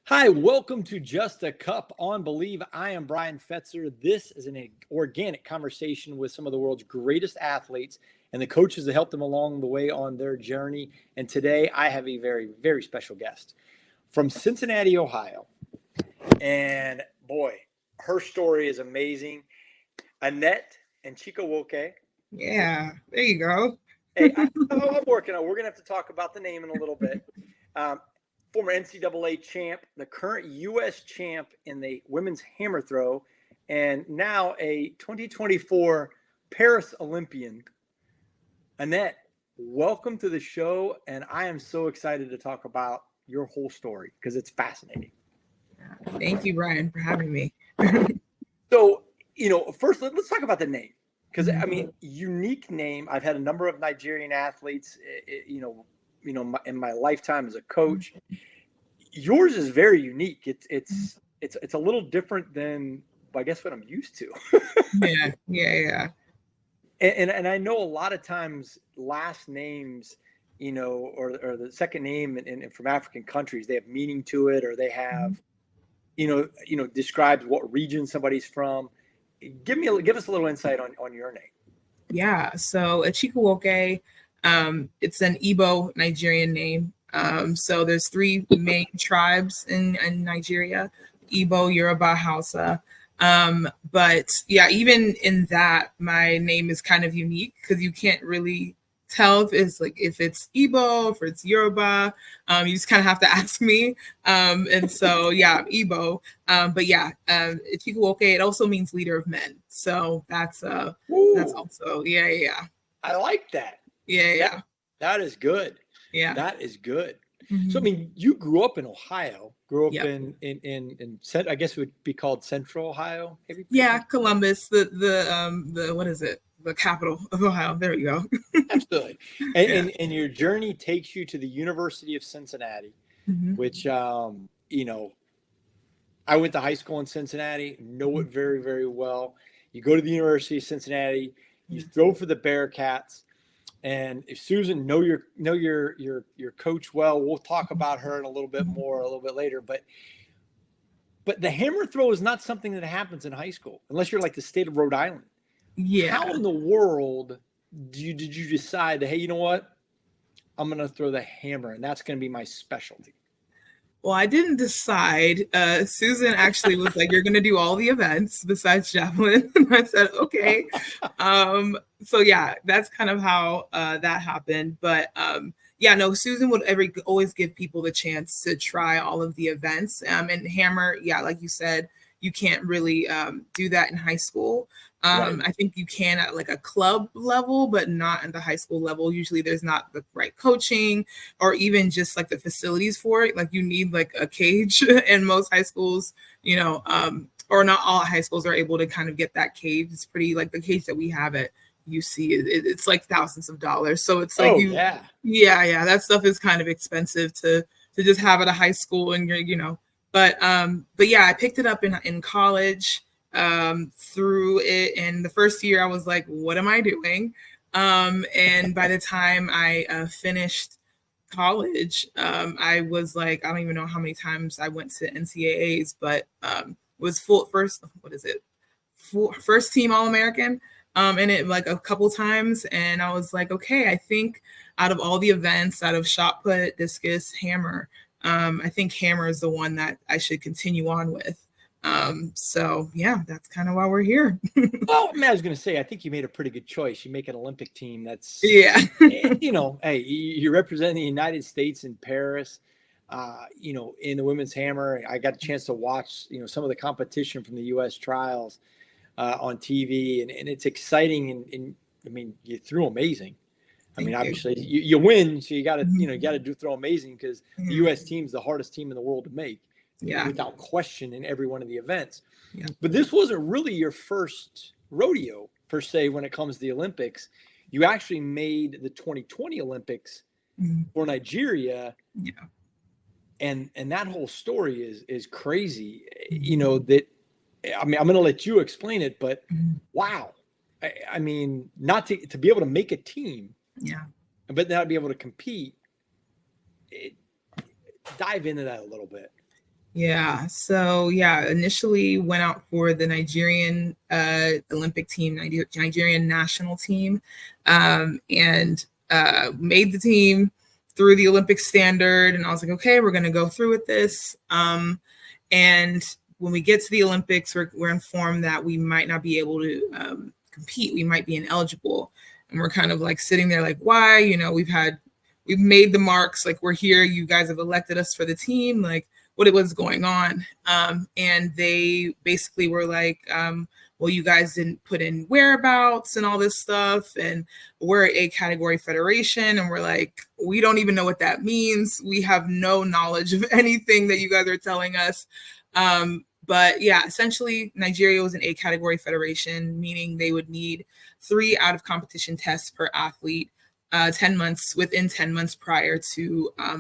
Hi, welcome to Just a Cup on Believe. I am Brian Fetzer. This is an organic conversation with some of the world's greatest athletes and the coaches that helped them along the way on their journey. And today I have a very, very special guest from Cincinnati, Ohio. And boy, her story is amazing. Annette Echikunwoke. Yeah, there you go. Hey, I'm working on it. We're going to have to talk about the name in a little bit. Former NCAA champ, the current U.S. champ in the women's hammer throw, and now a 2024 Paris Olympian. Annette, welcome to the show, and I am so excited to talk about your whole story because it's fascinating. Thank you, Brian, for having me. So, first let's talk about the name because I mean, unique name. I've had a number of Nigerian athletes, in my lifetime as a coach. Yours is very unique. It's a little different than, I guess, what I'm used to. Yeah. And I know a lot of times last names, or the second name from African countries, they have meaning to it, or they have, describes what region somebody's from. Give us a little insight on your name. Yeah. So Echikunwoke, it's an Igbo Nigerian name. So there's three main tribes in Nigeria: Igbo, Yoruba, Hausa. But yeah, even in that, my name is kind of unique because you can't really tell if it's Igbo, if it's Yoruba. You just kind of have to ask me. And so yeah, Igbo. But yeah, Echikunwoke, it also means leader of men. So that's also yeah. I like that. Yeah. That is good. Yeah. That is good. Mm-hmm. So, I mean, you grew up in Ohio, Yep. in I guess it would be called Central Ohio. Maybe? Yeah. Columbus, the what is it? The capital of Ohio. There you go. Absolutely. And your journey takes you to the University of Cincinnati, Mm-hmm. which, I went to high school in Cincinnati, know it very, very well. You go to the University of Cincinnati, you throw for the Bearcats. And if Susan, know your coach well. We'll talk about her in a little bit later. But the hammer throw is not something that happens in high school unless you're like the state of Rhode Island. Yeah. How in the world did you decide that, hey, you know what? I'm going to throw the hammer, and that's going to be my specialty? Well, I didn't decide. Susan actually was like, "You're going to do all the events besides javelin." And I said, "Okay." So yeah, that's kind of how that happened. But yeah, no, Susan would always give people the chance to try all of the events. And hammer, yeah, like you said, you can't really do that in high school. Right. I think you can at like a club level, but not at the high school level. Usually there's not the right coaching or even just like the facilities for it. Like you need like a cage in most high schools, or not all high schools are able to kind of get that cage. It's pretty like the cage that we have at UC. It's like thousands of dollars. So it's like, yeah, that stuff is kind of expensive to just have at a high school and but yeah, I picked it up in college. Through it, and the first year I was like, what am I doing? And by the time I finished college, I was like, I don't even know how many times I went to NCAAs, but was first team All-American in it like a couple times. And I was like, okay, I think out of all the events, out of shot put, discus, hammer, I think hammer is the one that I should continue on with. So yeah, that's kind of why we're here. Well, I was going to say, I think you made a pretty good choice. You make an Olympic team. That's, yeah. Hey, you represent the United States in Paris, in the women's hammer. I got a chance to watch, some of the competition from the U.S. trials on TV, and it's exciting. And I mean, you threw amazing. Obviously you win, so you got to throw amazing because the U.S. team's the hardest team in the world to make. Yeah. Without question in every one of the events. Yeah. But this wasn't really your first rodeo per se when it comes to the Olympics. You actually made the 2020 Olympics for Nigeria. Yeah. And that whole story is crazy. That I'm going to let you explain it, but wow. I mean, not to be able to make a team. Yeah. But not be able to compete. Dive into that a little bit. Yeah. So yeah, initially went out for the Nigerian Olympic team, Nigerian national team, and made the team through the Olympic standard. And I was like, okay, we're going to go through with this. And when we get to the Olympics, we're informed that we might not be able to compete. We might be ineligible. And we're kind of like sitting there like, why? You know, we've made the marks, like we're here. You guys have elected us for the team. Like, what it was going on. And they basically were like, well, you guys didn't put in whereabouts and all this stuff. And we're a category federation. And we're like, we don't even know what that means. We have no knowledge of anything that you guys are telling us. But yeah, essentially Nigeria was an A category federation, meaning they would need 3 out of competition tests per athlete. 10 months prior to a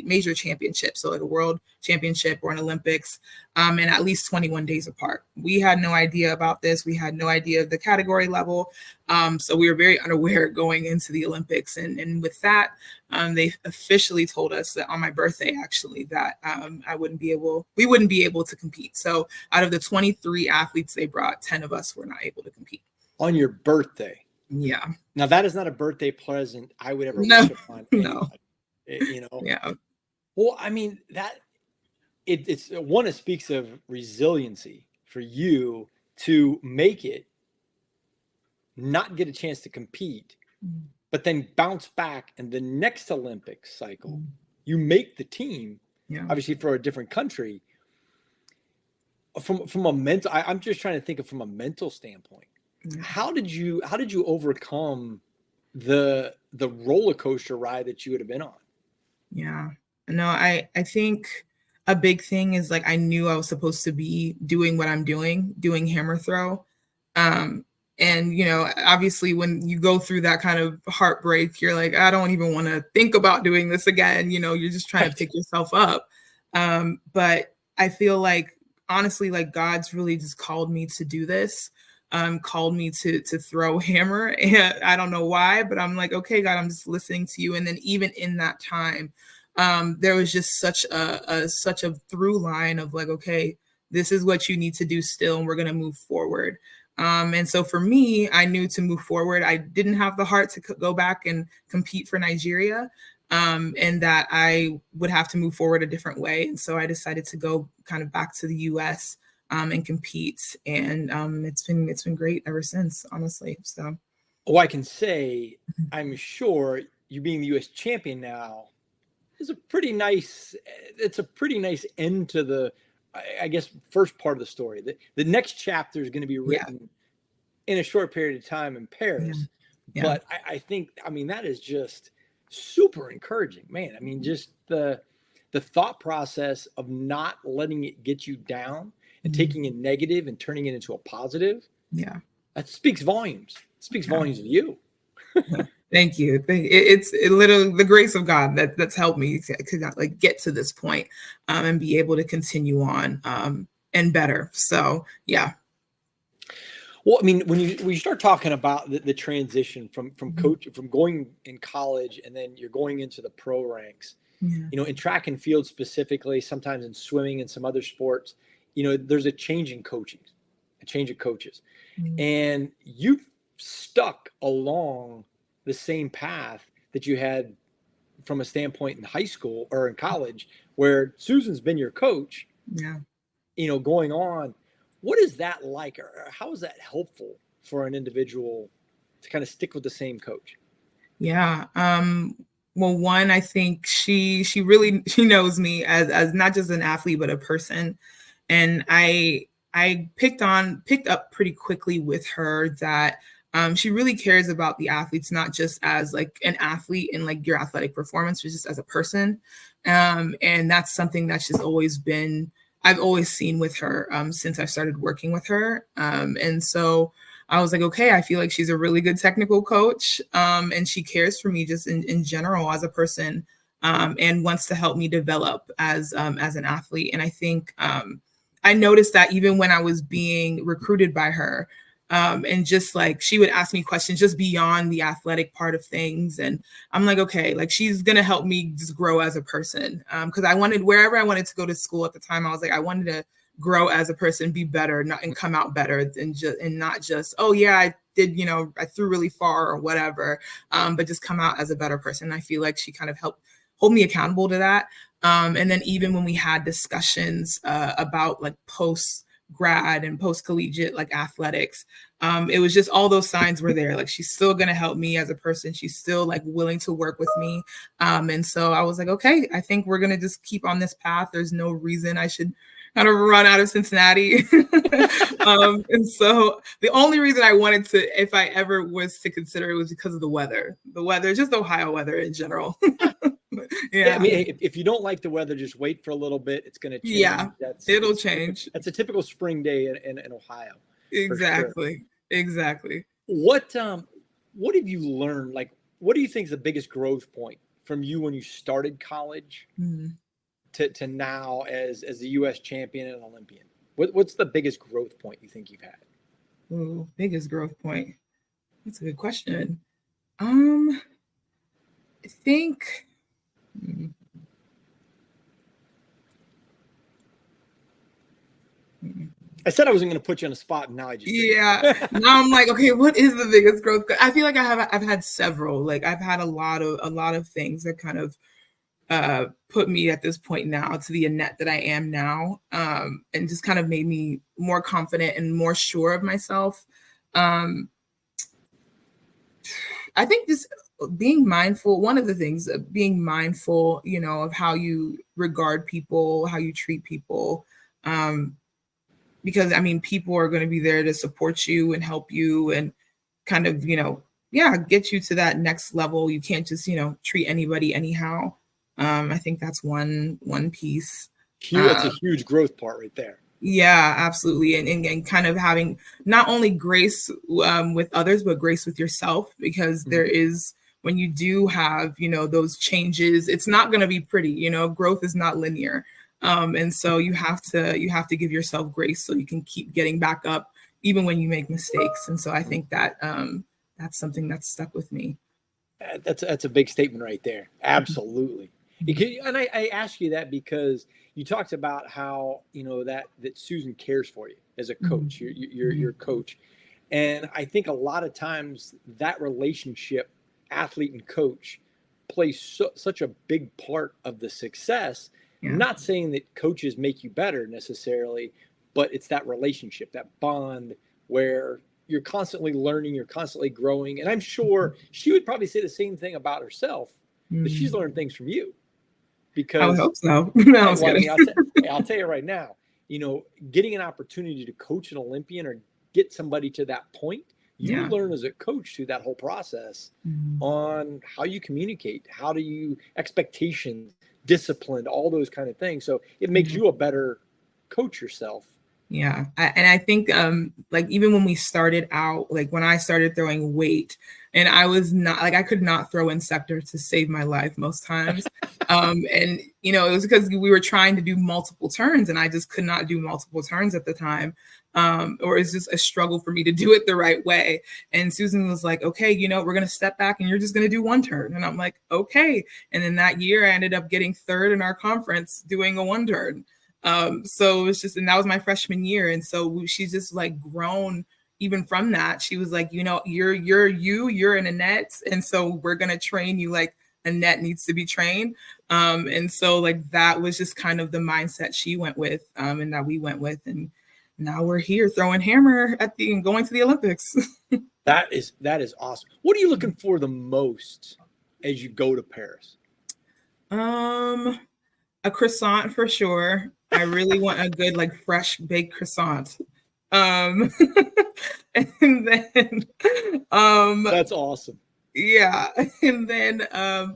major championship, so like a world championship or an Olympics, and at least 21 days apart. We had no idea about this. We had no idea of the category level. So we were very unaware going into the Olympics. And with that, they officially told us that on my birthday, actually, that we wouldn't be able to compete. So out of the 23 athletes they brought, 10 of us were not able to compete. On your birthday? Yeah. Now that is not a birthday present I would ever wish upon anybody. No. You know. Yeah. Well, I mean it's one. It speaks of resiliency for you to make it, not get a chance to compete, but then bounce back, and the next Olympic cycle, you make the team. Yeah. Obviously for a different country. From a mental, I'm just trying to think of from a mental standpoint. How did you overcome the roller coaster ride that you would have been on? Yeah, no, I think a big thing is like I knew I was supposed to be doing what I'm doing hammer throw. And you know, obviously when you go through that kind of heartbreak, you're like, I don't even want to think about doing this again. You know, you're just trying to pick yourself up. But I feel like honestly, like God's really just called me to do this. Called me to throw hammer. And I don't know why, but I'm like, okay, God, I'm just listening to you. And then even in that time, there was just such a through line of like, okay, this is what you need to do still, and we're going to move forward. And so for me, I knew to move forward, I didn't have the heart to go back and compete for Nigeria, and that I would have to move forward a different way. And so I decided to go kind of back to the US and compete. And it's been great ever since, honestly. So, I can say, I'm sure you being the U.S. champion now is a pretty nice end to the, I guess, first part of the story. The next chapter is going to be written in a short period of time in Paris. Yeah. But I think, I mean, that is just super encouraging, man. I mean, just the thought process of not letting it get you down and taking a negative and turning it into a positive. Yeah. That speaks volumes. It speaks volumes of you. Thank you. It's literally the grace of God that's helped me to like get to this point, and be able to continue on and better. So, yeah. Well, I mean, when you start talking about the transition from coach, from going in college and then you're going into the pro ranks, you know, in track and field specifically, sometimes in swimming and some other sports, you know, there's a change of coaches. And you've stuck along the same path that you had from a standpoint in high school or in college, where Susan's been your coach, you know, going on. What is that like, or how is that helpful for an individual to kind of stick with the same coach? Yeah. Well, one, I think she knows me as not just an athlete, but a person. And I picked up pretty quickly with her that she really cares about the athletes, not just as like an athlete and like your athletic performance, but just as a person. And that's something that's just always been, I've always seen with her since I started working with her. And so I was like, okay, I feel like she's a really good technical coach. And she cares for me just in general as a person, and wants to help me develop as an athlete. And I think I noticed that even when I was being recruited by her, And just like, she would ask me questions just beyond the athletic part of things. And I'm like, okay, like she's going to help me just grow as a person. Cause I wanted, wherever I wanted to go to school at the time, I was like, I wanted to grow as a person, be better, and come out better than just, and not just, oh yeah, I did, I threw really far or whatever. But just come out as a better person. I feel like she kind of helped hold me accountable to that. And then even when we had discussions about like post grad and post collegiate like athletics, it was just all those signs were there. Like she's still going to help me as a person. She's still like willing to work with me. And so I was like, okay, I think we're going to just keep on this path. There's no reason I should kind of run out of Cincinnati. And so the only reason I wanted to, if I ever was to consider it, was because of the weather, just Ohio weather in general. Yeah, I mean, if you don't like the weather, just wait for a little bit. It's going to change. Yeah, it'll change. That's a typical spring day in Ohio. Exactly. Sure. Exactly. What have you learned? Like, what do you think is the biggest growth point from you when you started college to now as the U.S. champion and Olympian? What's the biggest growth point you think you've had? Ooh, biggest growth point. That's a good question. I think. I said I wasn't going to put you on the spot, and now I just did. Now I'm like, okay, what is the biggest growth? I feel like I've had several. Like I've had a lot of things that kind of put me at this point now to the Annette that I am now, and just kind of made me more confident and more sure of myself. I think just being mindful, one of the things, being mindful, of how you regard people, how you treat people. Because I mean, people are going to be there to support you and help you and kind of, get you to that next level. You can't just, treat anybody anyhow. I think that's one piece. That's a huge growth part right there. Yeah, absolutely. And kind of having not only grace with others, but grace with yourself, because there is, when you do have, those changes, it's not going to be pretty, growth is not linear. And so you have to give yourself grace so you can keep getting back up even when you make mistakes. And so I think that that's something that's stuck with me. That's a big statement right there. Absolutely. And I ask you that because you talked about how, that Susan cares for you as a coach, your coach. And I think a lot of times that relationship, athlete and coach, plays such a big part of the success. I'm not saying that coaches make you better necessarily, but it's that relationship, that bond where you're constantly learning, you're constantly growing. And I'm sure she would probably say the same thing about herself, that she's learned things from you. Because I hope so. I'll tell you right now, getting an opportunity to coach an Olympian or get somebody to that point, you learn as a coach through that whole process on how you communicate, how do you expectations, disciplined, all those kind of things. So it makes you a better coach yourself. Yeah. And I think like even when we started out, like when I started throwing weight, and I was not like, I could not throw in sector to save my life most times. And, it was because we were trying to do multiple turns and I just could not do multiple turns at the time. Or it's just a struggle for me to do it the right way. And Susan was like, okay, we're going to step back and you're just going to do one turn. And I'm like, okay. And then that year I ended up getting third in our conference doing a one turn. So it was just, and that was my freshman year. And so she's just like grown even from that. She was like, you're an Annette. And so we're going to train you like Annette needs to be trained. And so like, that was just kind of the mindset she went with, and that we went with. And now we're here throwing hammer and going to the Olympics. That is awesome. What are you looking for the most as you go to Paris? A croissant for sure. I really want a good, like fresh baked croissant. And then, that's awesome. Yeah. And then, I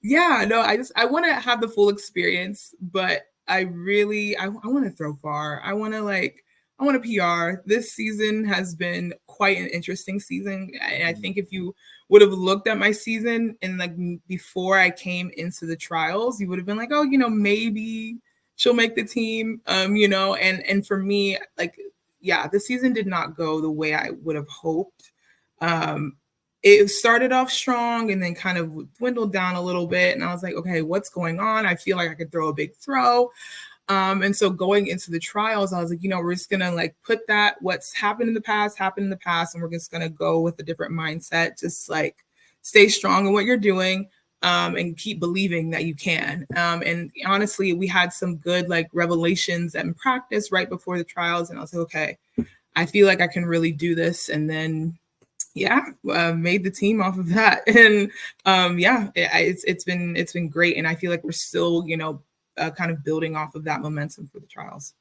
want to have the full experience, but I want to throw far. I want to PR. This season has been quite an interesting season. I think if you would have looked at my season and like before I came into the trials, you would have been like, oh, maybe she'll make the team, and for me, like, yeah, the season did not go the way I would have hoped. It started off strong and then kind of dwindled down a little bit. And I was like, okay, what's going on? I feel like I could throw a big throw. And so going into the trials, I was like, we're just going to like put that what's happened in the past, and we're just going to go with a different mindset, just like stay strong in what you're doing. And keep believing that you can. And honestly, we had some good like revelations and practice right before the trials. And I was like, okay, I feel like I can really do this. And then, made the team off of that. And it's been great. And I feel like we're still, kind of building off of that momentum for the trials.